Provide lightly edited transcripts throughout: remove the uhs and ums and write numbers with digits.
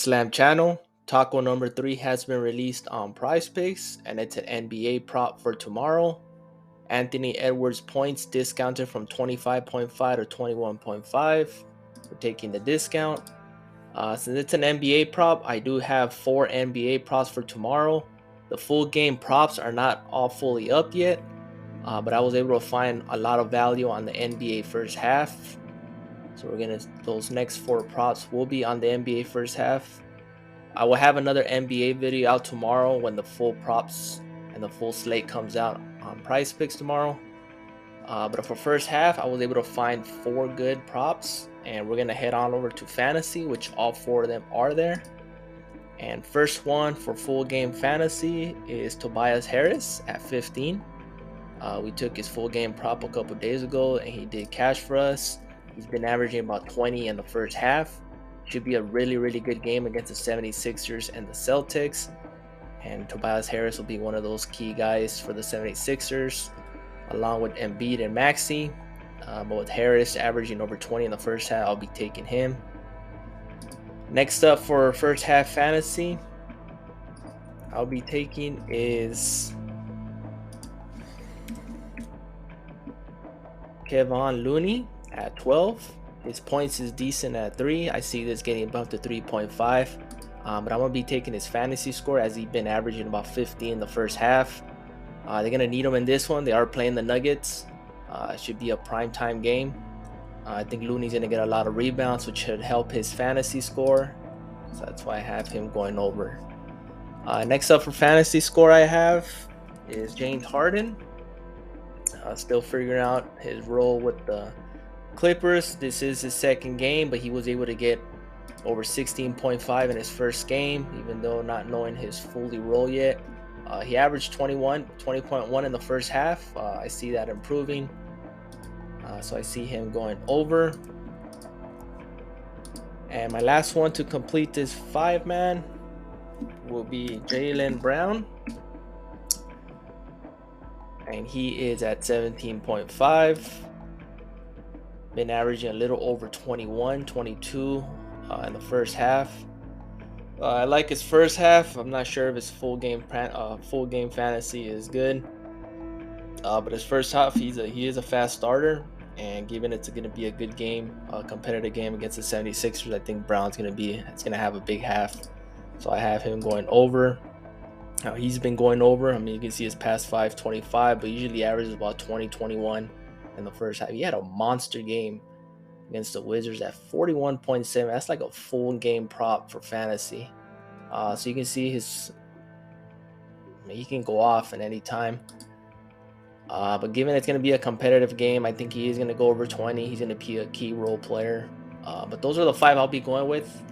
Slam channel. Taco number 3 has been released on Prize Picks, and it's an NBA prop for tomorrow. Anthony Edwards points discounted from 25.5 to 21.5. We're taking the discount. Since it's an NBA prop, I do have 4 NBA props for tomorrow. The full game props are not all fully up yet, but I was able to find a lot of value on the NBA first half. So those next 4 props will be on the NBA first half. I will have another NBA video out tomorrow when the full props and the full slate comes out on Prize Picks tomorrow. But for first half, I was able to find 4 good props, and we're gonna head on over to fantasy, which all 4 of them are there. And first one for full game fantasy is Tobias Harris at 15. We took his full game prop a couple days ago, and he did cash for us. He's been averaging about 20 in the first half. Should be a really good game against the 76ers and the Celtics. And Tobias Harris will be one of those key guys for the 76ers, along with Embiid and Maxey. But with Harris averaging over 20 in the first half, I'll be taking him. Next up for first half fantasy, I'll be taking is Kevon Looney at 12. His points is decent at 3. I see this getting bumped to 3.5. But I'm going to be taking his fantasy score, as he's been averaging about 50 in the first half. They're going to need him in this one. They are playing the Nuggets. It should be a primetime game. I think Looney's going to get a lot of rebounds, which should help his fantasy score. So that's why I have him going over. Next up for fantasy score I have is James Harden. Still figuring out his role with the Clippers. This is his second game, but he was able to get over 16.5 in his first game, even though not knowing his fully role yet. He averaged 20.1 in the first half. I see that improving. So I see him going over. And my last one to complete this 5-man will be Jaylen Brown. And he is at 17.5. Been averaging a little over 21, 22 in the first half. I like his first half. I'm not sure if his full game fantasy is good. But his first half, he is a fast starter. And given it's going to be a good game, a competitive game against the 76ers, I think Brown's going to have a big half. So I have him going over. Now he's been going over. I mean, you can see his past 5, 25, but usually averages about 20, 21 in the first half. He had a monster game against the Wizards at 41.7. That's like a full game prop for fantasy. So you can see he can go off at any time. But given it's going to be a competitive game, I think he is going to go over 20. He's going to be a key role player. But those are the 5 I'll be going with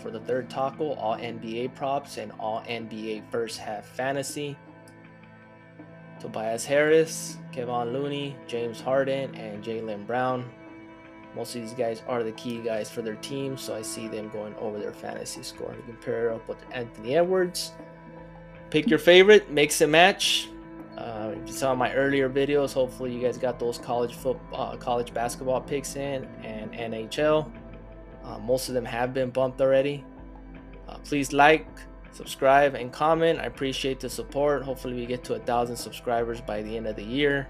for the third taco. All NBA props and all NBA first half fantasy. Tobias Harris, Kevon Looney, James Harden, and Jaylen Brown. Most of these guys are the key guys for their team, so I see them going over their fantasy score. You can pair it up with Anthony Edwards. Pick your favorite, mix and match. If you saw my earlier videos, hopefully you guys got those college basketball picks in, and NHL. Most of them have been bumped already. Please like, subscribe, and comment. I appreciate the support. Hopefully we get to 1,000 subscribers by the end of the year.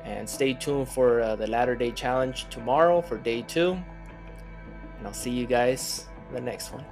And stay tuned for the Latter Day Challenge tomorrow for day 2. And I'll see you guys in the next one.